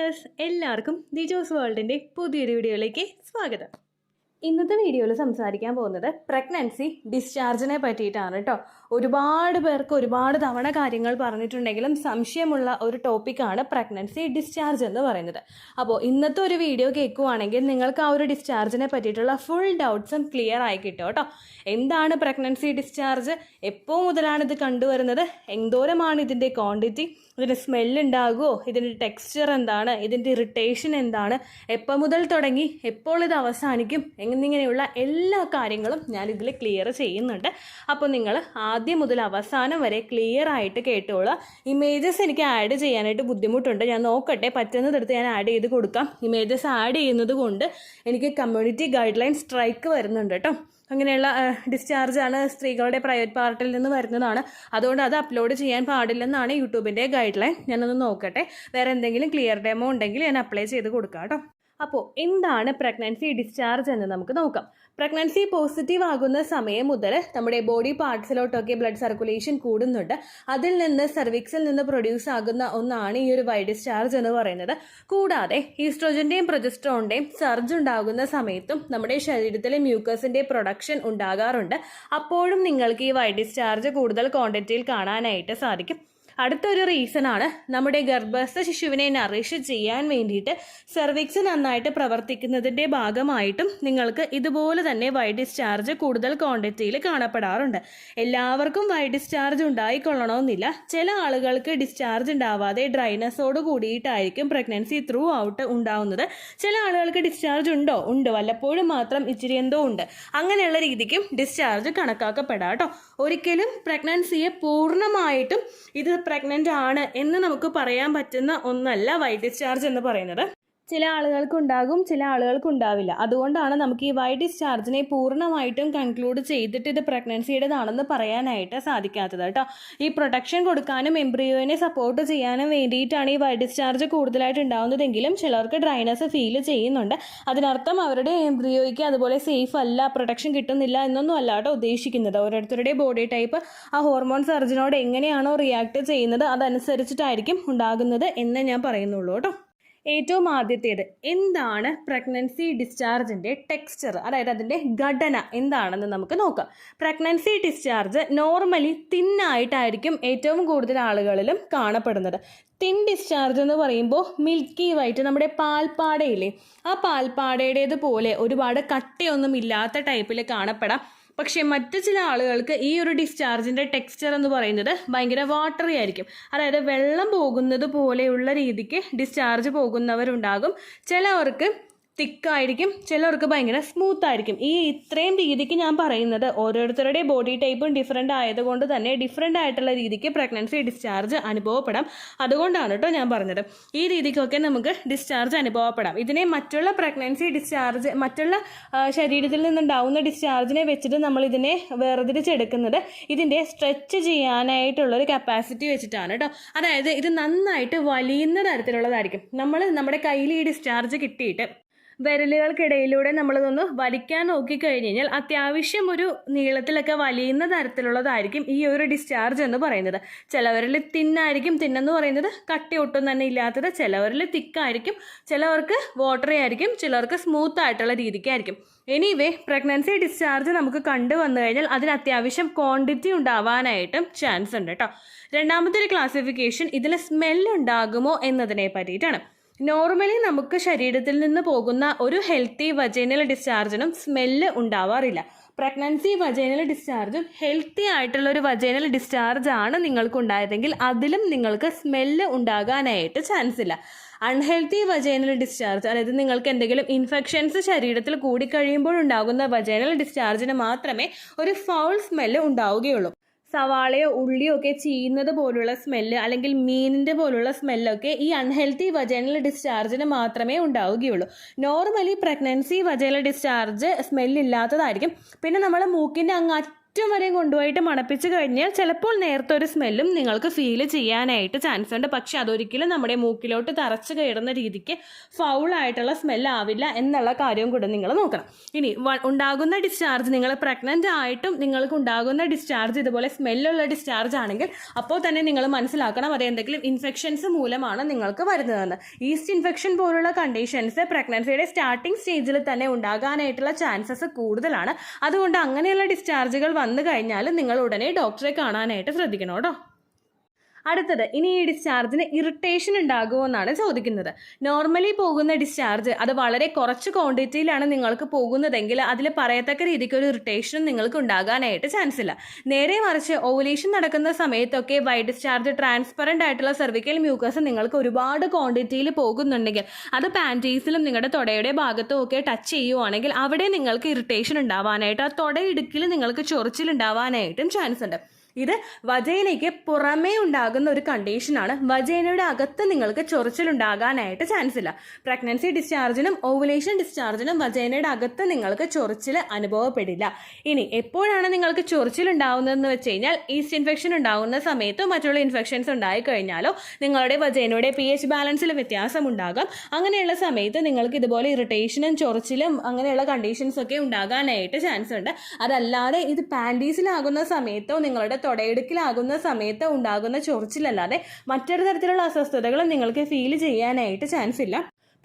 Viewers, എല്ലാവർക്കും ദിജോസ് വേൾഡിൻ്റെ പുതിയൊരു വീഡിയോയിലേക്ക് സ്വാഗതം. ഇന്നത്തെ വീഡിയോയിൽ സംസാരിക്കാൻ പോകുന്നത് പ്രഗ്നൻസി ഡിസ്ചാർജിനെ പറ്റിയിട്ടാണ് കേട്ടോ. ഒരുപാട് പേർക്ക് ഒരുപാട് തവണ കാര്യങ്ങൾ പറഞ്ഞിട്ടുണ്ടെങ്കിലും സംശയമുള്ള ഒരു ടോപ്പിക്കാണ് പ്രഗ്നൻസി ഡിസ്ചാർജ് എന്ന് പറയുന്നത്. അപ്പോൾ ഇന്നത്തെ ഒരു വീഡിയോ കേൾക്കുവാണെങ്കിൽ നിങ്ങൾക്ക് ആ ഒരു ഡിസ്ചാർജിനെ പറ്റിയിട്ടുള്ള ഫുൾ ഡൗട്ട്സും ക്ലിയർ ആയി കിട്ടും കേട്ടോ. എന്താണ് പ്രഗ്നൻസി ഡിസ്ചാർജ്, എപ്പോൾ മുതലാണ് ഇത് കണ്ടുവരുന്നത്, എന്തോരമാണ് ഇതിൻ്റെ ക്വാണ്ടിറ്റി, ഇതിന് സ്മെല്ലുണ്ടാകുമോ, ഇതിൻ്റെ ടെക്സ്ചർ എന്താണ്, ഇതിൻ്റെ ഇറിറ്റേഷൻ എന്താണ്, എപ്പോൾ മുതൽ തുടങ്ങി എപ്പോൾ ഇത് അവസാനിക്കും എന്നിങ്ങനെയുള്ള എല്ലാ കാര്യങ്ങളും ഞാനിതിൽ ക്ലിയർ ചെയ്യുന്നുണ്ട്. അപ്പോൾ നിങ്ങൾ ആദ്യം മുതൽ അവസാനം വരെ ക്ലിയർ ആയിട്ട് കേട്ടോളാം. ഇമേജസ് എനിക്ക് ആഡ് ചെയ്യാനായിട്ട് ബുദ്ധിമുട്ടുണ്ട്, ഞാൻ നോക്കട്ടെ, പറ്റുന്നതെടുത്ത് ഞാൻ ആഡ് ചെയ്ത് കൊടുക്കാം. ഇമേജസ് ആഡ് ചെയ്യുന്നത് കൊണ്ട് എനിക്ക് കമ്മ്യൂണിറ്റി ഗൈഡ് ലൈൻ സ്ട്രൈക്ക് വരുന്നുണ്ട് കേട്ടോ. അങ്ങനെയുള്ള ഡിസ്ചാർജാണ് സ്ത്രീകളുടെ പ്രൈവറ്റ് പാർട്ടിൽ നിന്ന് വരുന്നതാണ്, അതുകൊണ്ട് അത് അപ്ലോഡ് ചെയ്യാൻ പാടില്ലെന്നാണ് യൂട്യൂബിൻ്റെ ഗൈഡ് ലൈൻ. ഞാനൊന്ന് നോക്കട്ടെ, വേറെ എന്തെങ്കിലും ക്ലിയർ ഡെമോ ഉണ്ടെങ്കിൽ ഞാൻ അപ്ലൈ ചെയ്ത് കൊടുക്കാം കേട്ടോ. അപ്പോൾ എന്താണ് പ്രഗ്നൻസി ഡിസ്ചാർജ് എന്ന് നമുക്ക് നോക്കാം. പ്രഗ്നൻസി പോസിറ്റീവ് ആകുന്ന സമയം മുതൽ നമ്മുടെ ബോഡി പാർട്സിലോട്ടൊക്കെ ബ്ലഡ് സർക്കുലേഷൻ കൂടുന്നുണ്ട്. അതിൽ നിന്ന് സെർവിക്സിൽ നിന്ന് പ്രൊഡ്യൂസ് ആകുന്ന ഒന്നാണ് ഈ ഒരു വൈറ്റ് ഡിസ്ചാർജ് എന്ന് പറയുന്നത്. കൂടാതെ ഈസ്ട്രോജന്റെയും പ്രൊജസ്ട്രോണിന്റെയും സർജ് ഉണ്ടാകുന്ന സമയത്തും നമ്മുടെ ശരീരത്തിലെ മ്യൂക്കസിന്റെ പ്രൊഡക്ഷൻ ഉണ്ടാകാറുണ്ട്. അപ്പോഴും നിങ്ങൾക്ക് ഈ വൈറ്റ് ഡിസ്ചാർജ് കൂടുതൽ ക്വാണ്ടിറ്റിയിൽ കാണാനായിട്ട് സാധിക്കും. അടുത്തൊരു റീസണാണ് നമ്മുടെ ഗർഭസ്ഥ ശിശുവിനെ നറിഷ് ചെയ്യാൻ വേണ്ടിയിട്ട് സെർവിക്സ് നന്നായിട്ട് പ്രവർത്തിക്കുന്നതിൻ്റെ ഭാഗമായിട്ടും നിങ്ങൾക്ക് ഇതുപോലെ തന്നെ വൈറ്റ് ഡിസ്ചാർജ് കൂടുതൽ ക്വാണ്ടിറ്റിയിൽ കാണപ്പെടാറുണ്ട്. എല്ലാവർക്കും വൈറ്റ് ഡിസ്ചാർജ് ഉണ്ടായിക്കൊള്ളണമെന്നില്ല. ചില ആളുകൾക്ക് ഡിസ്ചാർജ് ഉണ്ടാവാതെ ഡ്രൈനസോട് കൂടിയിട്ടായിരിക്കും പ്രഗ്നൻസി ത്രൂ ഔട്ട് ഉണ്ടാവുന്നത്. ചില ആളുകൾക്ക് ഡിസ്ചാർജ് ഉണ്ട്, വല്ലപ്പോഴും മാത്രം ഇച്ചിരി എന്തോ ഉണ്ട്, അങ്ങനെയുള്ള രീതിക്കും ഡിസ്ചാർജ് കണക്കാക്കപ്പെടാം കേട്ടോ. ഒരിക്കലും പ്രഗ്നൻസിയെ പൂർണ്ണമായിട്ടും ഇത് പ്രഗ്നൻ്റ് ആണ് എന്ന് നമുക്ക് പറയാൻ പറ്റുന്ന ഒന്നല്ല വൈറ്റ് ഡിസ്ചാർജ് എന്ന് പറയുന്നത്. ചില ആളുകൾക്ക് ഉണ്ടാകും, ചില ആളുകൾക്ക് ഉണ്ടാവില്ല. അതുകൊണ്ടാണ് നമുക്ക് ഈ വൈറ്റ് ഡിസ്ചാർജിനെ പൂർണ്ണമായിട്ടും കൺക്ലൂഡ് ചെയ്തിട്ട് ഇത് പ്രഗ്നൻസിയുടേതാണെന്ന് പറയാനായിട്ട് സാധിക്കാത്തത് കേട്ടോ. ഈ പ്രൊട്ടക്ഷൻ കൊടുക്കാനും എംബ്രിയോനെ സപ്പോർട്ട് ചെയ്യാനും വേണ്ടിയിട്ടാണ് ഈ വൈറ്റ് ഡിസ്ചാർജ് കൂടുതലായിട്ട് ഉണ്ടാകുന്നതെങ്കിലും ചിലർക്ക് ഡ്രൈനസ് ഫീൽ ചെയ്യുന്നുണ്ട്. അതിനർത്ഥം അവരുടെ എംബ്രിയോയ്ക്ക് അതുപോലെ സേഫ് അല്ല, പ്രൊട്ടക്ഷൻ കിട്ടുന്നില്ല എന്നൊന്നും അല്ല കേട്ടോ ഉദ്ദേശിക്കുന്നത്. ഓരോരുത്തരുടെ ബോഡി ടൈപ്പ് ആ ഹോർമോൺ സർജിനോട് എങ്ങനെയാണോ റിയാക്ട് ചെയ്യുന്നത് അതനുസരിച്ചിട്ടായിരിക്കും ഉണ്ടാകുന്നത് എന്ന് ഞാൻ പറയുന്നുള്ളൂ കേട്ടോ. ഏറ്റവും ആദ്യത്തേത്, എന്താണ് പ്രഗ്നൻസി ഡിസ്ചാർജിൻ്റെ ടെക്സ്ചർ, അതായത് അതിൻ്റെ ഘടന എന്താണെന്ന് നമുക്ക് നോക്കാം. പ്രഗ്നൻസി ഡിസ്ചാർജ് നോർമലി തിന്നായിട്ടായിരിക്കും ഏറ്റവും കൂടുതൽ ആളുകളിലും കാണപ്പെടുന്നത്. തിൻ ഡിസ്ചാർജ് എന്ന് പറയുമ്പോൾ മിൽക്കി വൈറ്റ്, നമ്മുടെ പാൽപ്പാടയില്ലേ, ആ പാൽപ്പാടയുടേതുപോലെ ഒരുപാട് കട്ടിയൊന്നും ഇല്ലാത്ത ടൈപ്പിൽ കാണപ്പെടാം. പക്ഷേ മറ്റു ചില ആളുകൾക്ക് ഈ ഒരു ഡിസ്ചാർജിൻ്റെ ടെക്സ്ചർ എന്ന് പറയുന്നത് ഭയങ്കര വാട്ടറി ആയിരിക്കും. അതായത് വെള്ളം പോകുന്നത് പോലെയുള്ള രീതിക്ക് ഡിസ്ചാർജ് പോകുന്നവരുണ്ടാകും. ചിലവർക്ക് തിക്കായിരിക്കും, ചിലർക്ക് ഭയങ്കര സ്മൂത്ത് ആയിരിക്കും. ഈ ഇത്രയും രീതിക്ക് ഞാൻ പറയുന്നത് ഓരോരുത്തരുടെ ബോഡി ടൈപ്പും ഡിഫറെൻ്റ് ആയതുകൊണ്ട് തന്നെ ഡിഫറെൻ്റ് ആയിട്ടുള്ള രീതിക്ക് പ്രഗ്നൻസി ഡിസ്ചാർജ് അനുഭവപ്പെടാം. അതുകൊണ്ടാണ് കേട്ടോ ഞാൻ പറഞ്ഞത്. ഈ രീതിക്കൊക്കെ നമുക്ക് ഡിസ്ചാർജ് അനുഭവപ്പെടാം. ഇതിനെ മറ്റുള്ള പ്രഗ്നൻസി ഡിസ്ചാർജ്, മറ്റുള്ള ശരീരത്തിൽ നിന്നുണ്ടാവുന്ന ഡിസ്ചാർജിനെ വെച്ചിട്ട് നമ്മൾ ഇതിനെ വേർതിരിച്ചെടുക്കുന്നത് ഇതിൻ്റെ സ്ട്രെച്ച് ചെയ്യാനായിട്ടുള്ളൊരു കപ്പാസിറ്റി വെച്ചിട്ടാണ് കേട്ടോ. അതായത് ഇത് നന്നായിട്ട് വലിയുന്ന തരത്തിലുള്ളതായിരിക്കും. നമ്മുടെ കയ്യിൽ ഈ ഡിസ്ചാർജ് കിട്ടിയിട്ട് വിരലുകൾക്കിടയിലൂടെ നമ്മളിതൊന്ന് വലിക്കാൻ നോക്കിക്കഴിഞ്ഞ് കഴിഞ്ഞാൽ അത്യാവശ്യം ഒരു നീളത്തിലൊക്കെ വലിയുന്ന തരത്തിലുള്ളതായിരിക്കും ഈ ഒരു ഡിസ്ചാർജ് എന്ന് പറയുന്നത്. ചിലവരിൽ തിന്നായിരിക്കും, തിന്നെന്ന് പറയുന്നത് കട്ടി ഒട്ടും തന്നെ ഇല്ലാത്തത്. ചിലവരിൽ തിക്കായിരിക്കും, ചിലവർക്ക് വാട്ടറി ആയിരിക്കും, ചിലർക്ക് സ്മൂത്ത് ആയിട്ടുള്ള രീതിക്കായിരിക്കും. എനിവേ, പ്രഗ്നൻസി ഡിസ്ചാർജ് നമുക്ക് കണ്ടുവന്നു കഴിഞ്ഞാൽ അതിന് അത്യാവശ്യം ക്വാണ്ടിറ്റി ഉണ്ടാവാനായിട്ടും ചാൻസ് ഉണ്ട് കേട്ടോ. രണ്ടാമത്തെ ഒരു ക്ലാസിഫിക്കേഷൻ ഇതിൽ സ്മെല്ലുണ്ടാകുമോ എന്നതിനെ പറ്റിയിട്ടാണ്. നോർമലി നമുക്ക് ശരീരത്തിൽ നിന്ന് പോകുന്ന ഒരു ഹെൽത്തി വജൈനൽ ഡിസ്ചാർജിനും സ്മെല്ല് ഉണ്ടാവാറില്ല. പ്രഗ്നൻസി വജൈനൽ ഡിസ്ചാർജും ഹെൽത്തി ആയിട്ടുള്ള ഒരു വജൈനൽ ഡിസ്ചാർജ് ആണ് നിങ്ങൾക്ക് ഉണ്ടായതെങ്കിൽ അതിലും നിങ്ങൾക്ക് സ്മെല്ല് ഉണ്ടാകാനായിട്ട് ചാൻസ് ഇല്ല. അൺഹെൽത്തി വജൈനൽ ഡിസ്ചാർജ്, അതായത് നിങ്ങൾക്ക് എന്തെങ്കിലും ഇൻഫെക്ഷൻസ് ശരീരത്തിൽ കൂടിക്കഴിയുമ്പോഴുണ്ടാകുന്ന വജൈനൽ ഡിസ്ചാർജിന് മാത്രമേ ഒരു ഫൗൾ സ്മെല്ല് ഉണ്ടാവുകയുള്ളൂ. സവാളയോ ഉള്ളിയോ ഒക്കെ ചെയ്യുന്നത് പോലുള്ള സ്മെല്ല് അല്ലെങ്കിൽ മീനിൻ്റെ പോലുള്ള സ്മെല്ലൊക്കെ ഈ അൺഹെൽത്തി വജൈനൽ ഡിസ്ചാർജിന് മാത്രമേ ഉണ്ടാവുകയുള്ളൂ. നോർമലി പ്രഗ്നൻസി വജൈനൽ ഡിസ്ചാർജ് സ്മെല്ലില്ലാത്തതായിരിക്കും. പിന്നെ നമ്മൾ മൂക്കിൻ്റെ അറ്റം വരെയും കൊണ്ടുപോയിട്ട് മണപ്പിച്ച് കഴിഞ്ഞാൽ ചിലപ്പോൾ നേരത്തെ ഒരു സ്മെല്ലും നിങ്ങൾക്ക് ഫീൽ ചെയ്യാനായിട്ട് ചാൻസ് ഉണ്ട്. പക്ഷെ അതൊരിക്കലും നമ്മുടെ മൂക്കിലോട്ട് തറച്ച് കയറുന്ന രീതിക്ക് ഫൗളായിട്ടുള്ള സ്മെല്ലാവില്ല എന്നുള്ള കാര്യവും കൂടെ നിങ്ങൾ നോക്കണം. ഇനി ഉണ്ടാകുന്ന ഡിസ്ചാർജ്, നിങ്ങൾ പ്രഗ്നൻ്റ് ആയിട്ടും നിങ്ങൾക്ക് ഉണ്ടാകുന്ന ഡിസ്ചാർജ് ഇതുപോലെ സ്മെല്ലുള്ള ഡിസ്ചാർജ് ആണെങ്കിൽ അപ്പോൾ തന്നെ നിങ്ങൾ മനസ്സിലാക്കണം അത് എന്തെങ്കിലും ഇൻഫെക്ഷൻസ് മൂലമാണ് നിങ്ങൾക്ക് വരുന്നതെന്ന്. ഈസ്റ്റ് ഇൻഫെക്ഷൻ പോലുള്ള കണ്ടീഷൻസ് പ്രഗ്നൻസിയുടെ സ്റ്റാർട്ടിംഗ് സ്റ്റേജിൽ തന്നെ ഉണ്ടാകാനായിട്ടുള്ള ചാൻസസ് കൂടുതലാണ്. അതുകൊണ്ട് അങ്ങനെയുള്ള ഡിസ്ചാർജുകൾ വന്നു കഴിഞ്ഞാൽ നിങ്ങൾ ഉടനെ ഡോക്ടറെ കാണാനായിട്ട് ശ്രദ്ധിക്കണം കേട്ടോ. അടുത്തത്, ഇനി ഈ ഡിസ്ചാർജിന് ഇറിറ്റേഷൻ ഉണ്ടാകുമോ എന്നാണ് ചോദിക്കുന്നത്. നോർമലി പോകുന്ന ഡിസ്ചാർജ് അത് വളരെ കുറച്ച് ക്വാണ്ടിറ്റിയിലാണ് നിങ്ങൾക്ക് പോകുന്നതെങ്കിൽ അതിൽ പറയത്തക്ക രീതിക്ക് ഒരു ഇറിറ്റേഷനും നിങ്ങൾക്ക് ഉണ്ടാകാനായിട്ട് ചാൻസ് ഇല്ല. നേരെ മറിച്ച് ഓവുലേഷൻ നടക്കുന്ന സമയത്തൊക്കെ വൈറ്റ് ഡിസ്ചാർജ്, ട്രാൻസ്പെറൻ്റ് ആയിട്ടുള്ള സെർവിക്കൽ മ്യൂക്കസ് നിങ്ങൾക്ക് ഒരുപാട് ക്വാണ്ടിറ്റിയിൽ പോകുന്നുണ്ടെങ്കിൽ അത് പാൻറ്റീസിലും നിങ്ങളുടെ തൊടയുടെ ഭാഗത്തും ഒക്കെ ടച്ച് ചെയ്യുവാണെങ്കിൽ അവിടെ നിങ്ങൾക്ക് ഇറിറ്റേഷൻ ഉണ്ടാവാനായിട്ട്, ആ തൊടയിടുക്കിൽ നിങ്ങൾക്ക് ചൊറിച്ചിലുണ്ടാവാനായിട്ടും ചാൻസ് ഉണ്ട്. ഇത് വജൈനയ്ക്ക് പുറമേ ഉണ്ടാകുന്ന ഒരു കണ്ടീഷനാണ്. വജൈനയുടെ അകത്ത് നിങ്ങൾക്ക് ചൊറിച്ചിലുണ്ടാകാനായിട്ട് ചാൻസ് ഇല്ല. പ്രഗ്നൻസി ഡിസ്ചാർജിനും ഓവുലേഷൻ ഡിസ്ചാർജിനും വജൈനയുടെ അകത്ത് നിങ്ങൾക്ക് ചൊറിച്ചിൽ അനുഭവപ്പെടില്ല. ഇനി എപ്പോഴാണ് നിങ്ങൾക്ക് ചൊറിച്ചിലുണ്ടാവുന്നതെന്ന് വെച്ച് കഴിഞ്ഞാൽ ഈസ്റ്റ് ഇൻഫെക്ഷൻ ഉണ്ടാകുന്ന സമയത്തോ മറ്റുള്ള ഇൻഫെക്ഷൻസ് ഉണ്ടായിക്കഴിഞ്ഞാലോ നിങ്ങളുടെ വജൈനയുടെ pH ബാലൻസിൽ വ്യത്യാസം ഉണ്ടാകാം. അങ്ങനെയുള്ള സമയത്ത് നിങ്ങൾക്ക് ഇതുപോലെ ഇറിറ്റേഷനും ചൊറിച്ചിലും അങ്ങനെയുള്ള കണ്ടീഷൻസ് ഒക്കെ ഉണ്ടാകാനായിട്ട് ചാൻസ് ഉണ്ട്. അതല്ലാതെ ഇത് പാൻറ്റീസിലാകുന്ന സമയത്തോ നിങ്ങളുടെ തൊടയിടുക്കിലാകുന്ന സമയത്ത് ഉണ്ടാകുന്ന ചൊറിച്ചിലല്ലാതെ മറ്റൊരു തരത്തിലുള്ള അസ്വസ്ഥതകളും നിങ്ങൾക്ക് ഫീൽ ചെയ്യാനായിട്ട് ചാൻസ് ഇല്ല.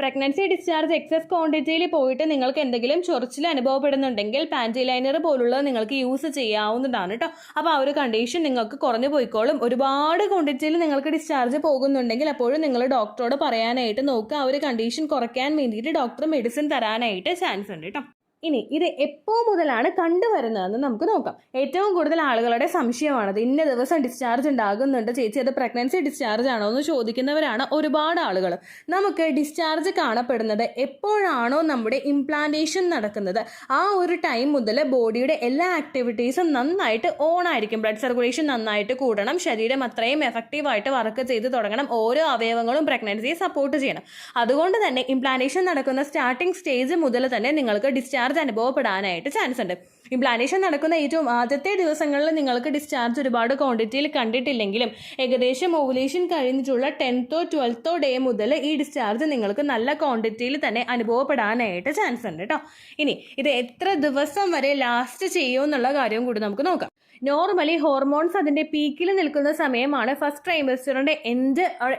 പ്രഗ്നൻസി ഡിസ്ചാർജ് എക്സസ് ക്വാണ്ടിറ്റിയിൽ പോയിട്ട് നിങ്ങൾക്ക് എന്തെങ്കിലും ചൊറിച്ചിൽ അനുഭവപ്പെടുന്നുണ്ടെങ്കിൽ പാൻറ്റി ലൈനർ പോലുള്ളത് നിങ്ങൾക്ക് യൂസ് ചെയ്യാവുന്നതാണ് കേട്ടോ. അപ്പോൾ ആ ഒരു കണ്ടീഷൻ നിങ്ങൾക്ക് കുറഞ്ഞു പോയിക്കോളും. ഒരുപാട് ക്വാണ്ടിറ്റിയിൽ നിങ്ങൾക്ക് ഡിസ്ചാർജ് പോകുന്നുണ്ടെങ്കിൽ അപ്പോഴും നിങ്ങൾ ഡോക്ടറോട് പറയാനായിട്ട് നോക്കുക. ആ ഒരു കണ്ടീഷൻ കുറയ്ക്കാൻ വേണ്ടിയിട്ട് ഡോക്ടർ മെഡിസിൻ തരാനായിട്ട് ചാൻസ് ഉണ്ട് കേട്ടോ. ഇനി ഇത് എപ്പോൾ മുതലാണ് കണ്ടുവരുന്നതെന്ന് നമുക്ക് നോക്കാം. ഏറ്റവും കൂടുതൽ ആളുകളുടെ സംശയമാണത്. ഇന്ന ദിവസം ഡിസ്ചാർജ് ഉണ്ടാകുന്നുണ്ട് ചേച്ചി, അത് പ്രഗ്നൻസി ഡിസ്ചാർജ് ആണോ എന്ന് ചോദിക്കുന്നവരാണ് ഒരുപാട് ആളുകൾ. നമുക്ക് ഡിസ്ചാർജ് കാണപ്പെടുന്നത് എപ്പോഴാണോ നമ്മുടെ ഇംപ്ലാന്റേഷൻ നടക്കുന്നത് ആ ഒരു ടൈം മുതൽ ബോഡിയുടെ എല്ലാ ആക്ടിവിറ്റീസും നന്നായിട്ട് ഓൺ ആയിരിക്കും. ബ്ലഡ് സർക്കുലേഷൻ നന്നായിട്ട് കൂടണം, ശരീരം അത്രയും എഫക്റ്റീവായിട്ട് വർക്ക് ചെയ്ത് തുടങ്ങണം, ഓരോ അവയവങ്ങളും പ്രഗ്നൻസിയെ സപ്പോർട്ട് ചെയ്യണം. അതുകൊണ്ട് തന്നെ ഇംപ്ലാന്റേഷൻ നടക്കുന്ന സ്റ്റാർട്ടിംഗ് സ്റ്റേജ് മുതൽ തന്നെ നിങ്ങൾക്ക് ഡിസ്ചാർജ് അനുഭവപ്പെടാനായിട്ട് ചാൻസ് ഉണ്ട്. ഇംപ്ലാന്റേഷൻ നടക്കുന്ന ഏറ്റവും ആദ്യത്തെ ദിവസങ്ങളിൽ നിങ്ങൾക്ക് ഡിസ്ചാർജ് ഒരുപാട് ക്വാണ്ടിറ്റിയിൽ കണ്ടിട്ടില്ലെങ്കിലും ഏകദേശം ഓവുലേഷൻ കഴിഞ്ഞിട്ടുള്ള 10th or 12th ഡേ മുതൽ ഈ ഡിസ്ചാർജ് നിങ്ങൾക്ക് നല്ല ക്വാണ്ടിറ്റിയിൽ തന്നെ അനുഭവപ്പെടാനായിട്ട് ചാൻസ് ഉണ്ട് കേട്ടോ. ഇനി ഇത് എത്ര ദിവസം വരെ ലാസ്റ്റ് ചെയ്യുമെന്നുള്ള കാര്യവും കൂടി നമുക്ക് നോക്കാം. നോർമലി ഹോർമോൺസ് അതിൻ്റെ പീക്കിൽ നിൽക്കുന്ന സമയമാണ് ഫസ്റ്റ് ട്രൈമസ്റ്ററിൻ്റെ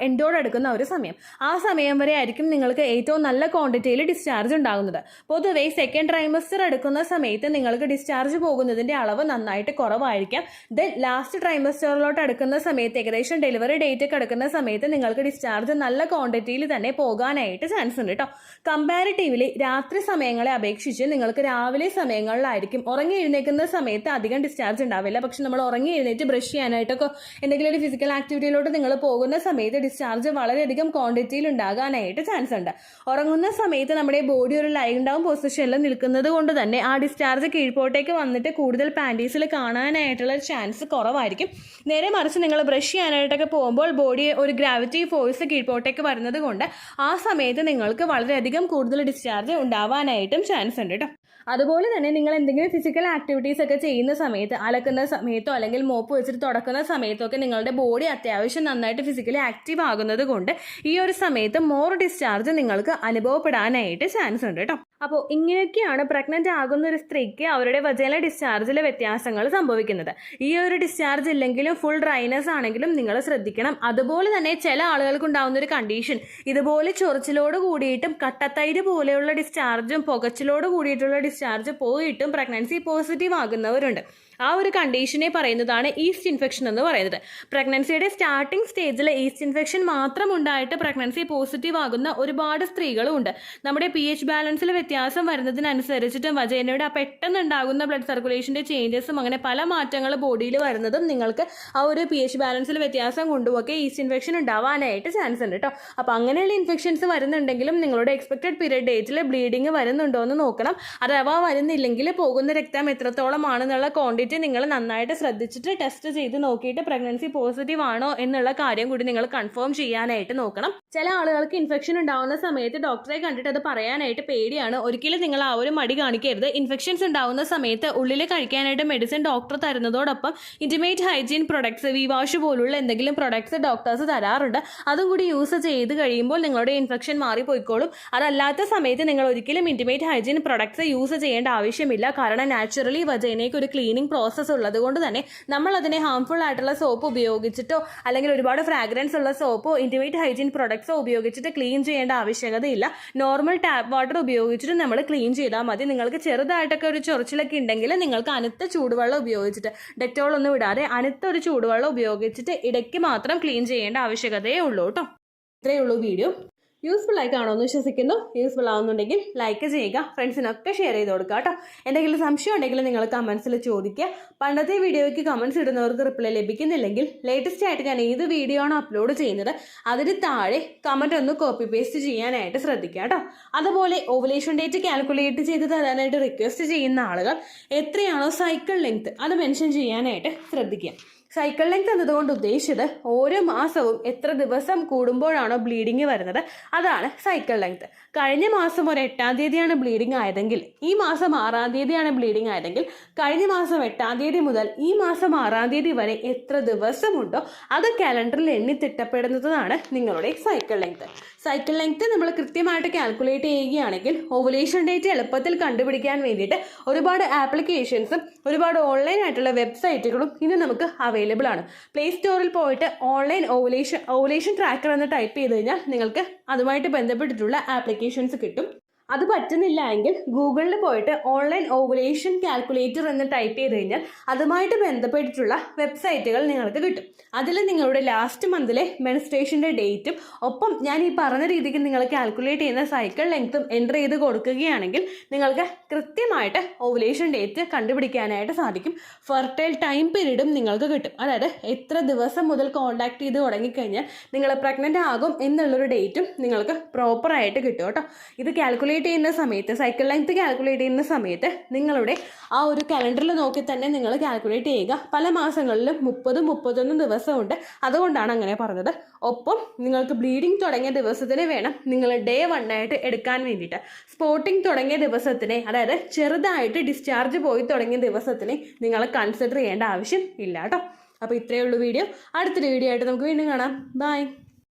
എൻഡോടടുക്കുന്ന ഒരു സമയം. ആ സമയം വരെ ആയിരിക്കും നിങ്ങൾക്ക് ഏറ്റവും നല്ല ക്വാണ്ടിറ്റിയിൽ ഡിസ്ചാർജ് ഉണ്ടാകുന്നത്. പൊതുവേ സെക്കൻഡ് ട്രൈമസ്റ്റർ എടുക്കുന്ന സമയത്ത് നിങ്ങൾക്ക് ഡിസ്ചാർജ് പോകുന്നതിൻ്റെ അളവ് നന്നായിട്ട് കുറവായിരിക്കാം. ദെൻ ലാസ്റ്റ് ട്രൈമസ്റ്ററിലോട്ട് അടുക്കുന്ന സമയത്ത് ഏകദേശം ഡെലിവറി ഡേറ്റ് ഒക്കെ എടുക്കുന്ന സമയത്ത് നിങ്ങൾക്ക് ഡിസ്ചാർജ് നല്ല ക്വാണ്ടിറ്റിയിൽ തന്നെ പോകാനായിട്ട് ചാൻസ് ഉണ്ട് കേട്ടോ. കമ്പാരിറ്റീവ്ലി രാത്രി സമയങ്ങളെ അപേക്ഷിച്ച് നിങ്ങൾക്ക് രാവിലെ സമയങ്ങളിലായിരിക്കും ഉറങ്ങി എഴുന്നേൽക്കുന്ന സമയത്ത് അധികം ഡിസ്ചാർജ് ഉണ്ടാവില്ല. പക്ഷെ നമ്മൾ ഉറങ്ങി എഴുന്നേറ്റ് ബ്രഷ് ചെയ്യാനായിട്ടൊക്കെ എന്തെങ്കിലും ഒരു ഫിസിക്കൽ ആക്ടിവിറ്റിയിലോട്ട് നിങ്ങൾ പോകുന്ന സമയത്ത് ഡിസ്ചാർജ് വളരെയധികം ക്വാണ്ടിറ്റിയിൽ ഉണ്ടാകാനായിട്ട് ചാൻസ് ഉണ്ട്. ഉറങ്ങുന്ന സമയത്ത് നമ്മുടെ ബോഡി ഒരു ലൈൻ ഡൗൺ പൊസിഷനിൽ നിൽക്കുന്നത് കൊണ്ട് തന്നെ ആ ഡിസ്ചാർജ് കീഴ്പോട്ടേക്ക് വന്നിട്ട് കൂടുതൽ പാൻറ്റീസിൽ കാണാനായിട്ടുള്ള ചാൻസ് കുറവായിരിക്കും. നേരെ മറിച്ച് നിങ്ങൾ ബ്രഷ് ചെയ്യാനായിട്ടൊക്കെ പോകുമ്പോൾ ബോഡി ഒരു ഗ്രാവിറ്റി ഫോഴ്സ് കീഴ്പോട്ടേക്ക് വരുന്നത് കൊണ്ട് ആ സമയത്ത് നിങ്ങൾക്ക് വളരെയധികം കൂടുതൽ ഡിസ്ചാർജ് ഉണ്ടാവാനായിട്ടും ചാൻസ് ഉണ്ട് കേട്ടോ. അതുപോലെ തന്നെ നിങ്ങൾ എന്തെങ്കിലും ഫിസിക്കൽ ആക്ടിവിറ്റീസ് ഒക്കെ ചെയ്യുന്ന സമയത്ത്, അലക്കുന്ന സമയത്തോ അല്ലെങ്കിൽ മോപ്പ് വെച്ചിട്ട് തുടക്കുന്ന സമയത്തോ ഒക്കെ നിങ്ങളുടെ ബോഡി അത്യാവശ്യം നന്നായിട്ട് ഫിസിക്കലി ആക്റ്റീവ് ആകുന്നത് കൊണ്ട് ഈ ഒരു സമയത്ത് മോർ ഡിസ്ചാർജ് നിങ്ങൾക്ക് അനുഭവപ്പെടാനായിട്ട് ചാൻസ് ഉണ്ട് കേട്ടോ. അപ്പോൾ ഇങ്ങനെയൊക്കെയാണ് പ്രഗ്നൻ്റ് ആകുന്ന ഒരു സ്ത്രീക്ക് അവരുടെ വജൈനൽ ഡിസ്ചാർജിലെ വ്യത്യാസങ്ങൾ സംഭവിക്കുന്നത്. ഈ ഒരു ഡിസ്ചാർജ് ഇല്ലെങ്കിലും ഫുൾ ഡ്രൈനസ് ആണെങ്കിലും നിങ്ങൾ ശ്രദ്ധിക്കണം. അതുപോലെ തന്നെ ചില ആളുകൾക്ക് ഉണ്ടാകുന്ന ഒരു കണ്ടീഷൻ, ഇതുപോലെ ചൊറിച്ചിലോട് കൂടിയിട്ടും കട്ടത്തൈര് പോലെയുള്ള ഡിസ്ചാർജും പുകച്ചിലോട് കൂടിയിട്ടുള്ള ഡിസ്ചാർജ് പോയിട്ടും പ്രഗ്നൻസി പോസിറ്റീവ് ആകുന്നവരുണ്ട്. ആ ഒരു കണ്ടീഷനെ പറയുന്നതാണ് ഈസ്റ്റ് ഇൻഫെക്ഷൻ എന്ന് പറയുന്നത്. പ്രഗ്നൻസിയുടെ സ്റ്റാർട്ടിംഗ് സ്റ്റേജിൽ ഈസ്റ്റ് ഇൻഫെക്ഷൻ മാത്രം ഉണ്ടായിട്ട് പ്രഗ്നൻസി പോസിറ്റീവ് ആകുന്ന ഒരുപാട് സ്ത്രീകളും ഉണ്ട്. നമ്മുടെ pH ബാലൻസിൽ വ്യത്യാസം വരുന്നതിനനുസരിച്ചിട്ടും വജൈനയുടെ പെട്ടെന്ന് ഉണ്ടാകുന്ന ബ്ലഡ് സർക്കുലേഷൻ്റെ ചേഞ്ചസും അങ്ങനെ പല മാറ്റങ്ങൾ ബോഡിയിൽ വരുന്നതും നിങ്ങൾക്ക് ആ ഒരു pH ബാലൻസിൽ വ്യത്യാസം കൊണ്ടുമൊക്കെ ഈസ്റ്റ് ഇൻഫെക്ഷൻ ഉണ്ടാവാനായിട്ട് ചാൻസ് ഉണ്ട് കേട്ടോ. അപ്പോൾ അങ്ങനെയുള്ള ഇൻഫെക്ഷൻസ് വരുന്നുണ്ടെങ്കിലും നിങ്ങളുടെ എക്സ്പെക്റ്റഡ് പീരിയഡ് ഡേറ്റിൽ ബ്ലീഡിങ് വരുന്നുണ്ടോ എന്ന് നോക്കണം. അഥവാ വരുന്നില്ലെങ്കിൽ പോകുന്ന രക്തം എത്രത്തോളമാണെന്നുള്ള ക്വാണ്ടിറ്റി നിങ്ങൾ നന്നായിട്ട് ശ്രദ്ധിച്ചിട്ട് ടെസ്റ്റ് ചെയ്ത് നോക്കിയിട്ട് പ്രഗ്നൻസി പോസിറ്റീവ് ആണോ എന്നുള്ള കാര്യം കൂടി നിങ്ങൾ കൺഫേം ചെയ്യാനായിട്ട് നോക്കണം. ചില ആളുകൾക്ക് ഇൻഫെക്ഷൻ ഉണ്ടാവുന്ന സമയത്ത് ഡോക്ടറെ കണ്ടിട്ട് അത് പറയാനായിട്ട് പേടിയാണ്. പറയുകയാണ്, ഒരിക്കലും നിങ്ങൾ ആ ഒരു മടി കാണിക്കരുത്. ഇൻഫെക്ഷൻസ് ഉണ്ടാവുന്ന സമയത്ത് ഉള്ളിൽ കഴിക്കാനായിട്ട് മെഡിസിൻ ഡോക്ടർ തരുന്നതോടൊപ്പം ഇൻറ്റിമേറ്റ് ഹൈജീൻ പ്രൊഡക്ട്സ്, വിവാഷ് പോലുള്ള എന്തെങ്കിലും പ്രൊഡക്ട്സ് ഡോക്ടേഴ്സ് തരാറുണ്ട്. അതും കൂടി യൂസ് ചെയ്ത് കഴിയുമ്പോൾ നിങ്ങളുടെ ഇൻഫെക്ഷൻ മാറിപ്പോയിക്കോളും. അതല്ലാത്ത സമയത്ത് നിങ്ങൾ ഒരിക്കലും ഇൻറ്റിമേറ്റ് ഹൈജീൻ പ്രൊഡക്ട്സ് യൂസ് ചെയ്യേണ്ട ആവശ്യമില്ല. കാരണം നാച്ചുറലി വജൈനയ്ക്ക് ഒരു ക്ലീനിങ് പ്രോസസ്സ് ഉള്ളത് കൊണ്ട് തന്നെ നമ്മൾ അതിനെ ഹാംഫുൾ ആയിട്ടുള്ള സോപ്പ് ഉപയോഗിച്ചിട്ടോ അല്ലെങ്കിൽ ഒരുപാട് ഫ്രാഗ്രൻസ് ഉള്ള സോപ്പോ ഇൻറ്റിമേറ്റ് ഹൈജീൻ പ്രൊഡക്ട്സോ ഉപയോഗിച്ചിട്ട് ക്ലീൻ ചെയ്യേണ്ട ആവശ്യകതയില്ല. നോർമൽ ടാപ്പ് വാട്ടർ ഉപയോഗിച്ചിട്ട് നമ്മൾ ക്ലീൻ ചെയ്താൽ മതി. നിങ്ങൾക്ക് ചെറുതായിട്ടൊക്കെ ഒരു ചൊറിച്ചിലൊക്കെ ഉണ്ടെങ്കിൽ നിങ്ങൾക്ക് അനത്ത ചൂടുവെള്ളം ഉപയോഗിച്ചിട്ട്, ഡെറ്റോൾ ഒന്നും വിടാതെ അനത്ത ഒരു ചൂടുവെള്ളം ഉപയോഗിച്ചിട്ട് ഇടയ്ക്ക് മാത്രം ക്ലീൻ ചെയ്യേണ്ട ആവശ്യകതയേ ഉള്ളൂ കേട്ടോ. ഇത്രയേ ഉള്ളൂ വീഡിയോ. യൂസ്ഫുൾ ആയി കാണുമെന്ന് വിശ്വസിക്കുന്നു. യൂസ്ഫുൾ ആവുന്നുണ്ടെങ്കിൽ ലൈക്ക് ചെയ്യുക, ഫ്രണ്ട്സിനൊക്കെ ഷെയർ ചെയ്ത് കൊടുക്കുക കേട്ടോ. എന്തെങ്കിലും സംശയം ഉണ്ടെങ്കിൽ നിങ്ങൾ കമൻസിൽ ചോദിക്കുക. പണ്ടത്തെ വീഡിയോയ്ക്ക് കമൻസ് ഇടുന്നവർക്ക് റിപ്ലൈ ലഭിക്കുന്നില്ലെങ്കിൽ ലേറ്റസ്റ്റ് ആയിട്ട് ഞാൻ ഏത് വീഡിയോ ആണ് അപ്ലോഡ് ചെയ്യുന്നത് അതിന് താഴെ കമൻറ്റ് ഒന്ന് കോപ്പി പേസ്റ്റ് ചെയ്യാനായിട്ട് ശ്രദ്ധിക്കുക കേട്ടോ. അതുപോലെ ഓവുലേഷൻ ഡേറ്റ് കാൽക്കുലേറ്റ് ചെയ്ത് തരാനായിട്ട് റിക്വസ്റ്റ് ചെയ്യുന്ന ആളുകൾ എത്രയാണോ സൈക്കിൾ ലെങ്ത് അത് മെൻഷൻ ചെയ്യാനായിട്ട് ശ്രദ്ധിക്കുക. സൈക്കിൾ ലെങ്ത് എന്നതുകൊണ്ട് ഉദ്ദേശിച്ചത് ഓരോ മാസവും എത്ര ദിവസം കൂടുമ്പോഴാണോ ബ്ലീഡിങ് വരുന്നത് അതാണ് സൈക്കിൾ ലെങ്ത്. കഴിഞ്ഞ മാസം ഒരു 8-ാം തീയതിയാണ് ബ്ലീഡിങ് ആയതെങ്കിൽ ഈ മാസം 6-ാം തീയതിയാണ് ബ്ലീഡിങ് ആയതെങ്കിൽ കഴിഞ്ഞ മാസം 8-ാം തീയതി മുതൽ ഈ മാസം 6-ാം തീയതി വരെ എത്ര ദിവസമുണ്ടോ അത് കാലണ്ടറിൽ എണ്ണി തിട്ടപ്പെടുന്നതാണ് നിങ്ങളുടെ സൈക്കിൾ ലെങ്ത്. സൈക്കിൾ ലെങ്ത് നമ്മൾ കൃത്യമായിട്ട് കാൽക്കുലേറ്റ് ചെയ്യുകയാണെങ്കിൽ ഓവുലേഷൻ ഡേറ്റ് എളുപ്പത്തിൽ കണ്ടുപിടിക്കാൻ വേണ്ടിയിട്ട് ഒരുപാട് ആപ്ലിക്കേഷൻസും ഒരുപാട് ഓൺലൈൻ ആയിട്ടുള്ള വെബ്സൈറ്റുകളും ഇന്ന് നമുക്ക് അവൈലബിൾ ആണ്. പ്ലേ സ്റ്റോറിൽ പോയിട്ട് ഓൺലൈൻ ഓവുലേഷൻ ട്രാക്കർ എന്ന് ടൈപ്പ് ചെയ്ത് കഴിഞ്ഞാൽ നിങ്ങൾക്ക് അതുമായിട്ട് ബന്ധപ്പെട്ടിട്ടുള്ള ആപ്ലിക്കേഷൻസ് കിട്ടും. അത് പറ്റുന്നില്ല എങ്കിൽ ഗൂഗിളിൽ പോയിട്ട് ഓൺലൈൻ ഓവുലേഷൻ കാൽക്കുലേറ്റർ എന്ന് ടൈപ്പ് ചെയ്ത് കഴിഞ്ഞാൽ അതുമായിട്ട് ബന്ധപ്പെട്ടിട്ടുള്ള വെബ്സൈറ്റുകൾ നിങ്ങൾക്ക് കിട്ടും. അതിൽ നിങ്ങളുടെ ലാസ്റ്റ് മന്തിലെ മെൻസ്ട്രേഷൻ്റെ ഡേറ്റും ഒപ്പം ഞാൻ ഈ പറഞ്ഞ രീതിക്ക് നിങ്ങൾ കാൽക്കുലേറ്റ് ചെയ്യുന്ന സൈക്കിൾ ലെങ്ത്തും എൻ്റർ ചെയ്ത് കൊടുക്കുകയാണെങ്കിൽ നിങ്ങൾക്ക് കൃത്യമായിട്ട് ഓവുലേഷൻ ഡേറ്റ് കണ്ടുപിടിക്കാനായിട്ട് സാധിക്കും. ഫെർട്ടൈൽ ടൈം പീരീഡും നിങ്ങൾക്ക് കിട്ടും. അതായത് എത്ര ദിവസം മുതൽ കോൺടാക്ട് ചെയ്ത് തുടങ്ങിക്കഴിഞ്ഞാൽ നിങ്ങൾ പ്രഗ്നൻ്റ് ആകും എന്നുള്ളൊരു ഡേറ്റും നിങ്ങൾക്ക് പ്രോപ്പറായിട്ട് കിട്ടും കേട്ടോ. ഇത് കാൽക്കുലേറ്റ് ചെയ്യുന്ന സമയത്ത് സൈക്കിൾ ലെങ്ത് കാൽക്കുലേറ്റ് ചെയ്യുന്ന സമയത്ത് നിങ്ങളുടെ ആ ഒരു കലണ്ടറിൽ നോക്കി തന്നെ നിങ്ങൾ കാൽക്കുലേറ്റ് ചെയ്യുക. പല മാസങ്ങളിലും 30-31 ദിവസമുണ്ട്, അതുകൊണ്ടാണ് അങ്ങനെ പറഞ്ഞത്. ഒപ്പം നിങ്ങൾക്ക് ബ്ലീഡിങ് തുടങ്ങിയ ദിവസത്തിന് വേണം നിങ്ങൾ ഡേ 1 ആയിട്ട് എടുക്കാൻ വേണ്ടിയിട്ട്. സ്പോട്ടിങ് തുടങ്ങിയ ദിവസത്തിനെ, അതായത് ചെറുതായിട്ട് ഡിസ്ചാർജ് പോയി തുടങ്ങിയ ദിവസത്തിനെ നിങ്ങൾ കൺസിഡർ ചെയ്യേണ്ട ആവശ്യം ഇല്ല കേട്ടോ. അപ്പോൾ ഇത്രയേ ഉള്ളൂ വീഡിയോ. അടുത്തൊരു വീഡിയോ ആയിട്ട് നമുക്ക് വീണ്ടും കാണാം. ബൈ.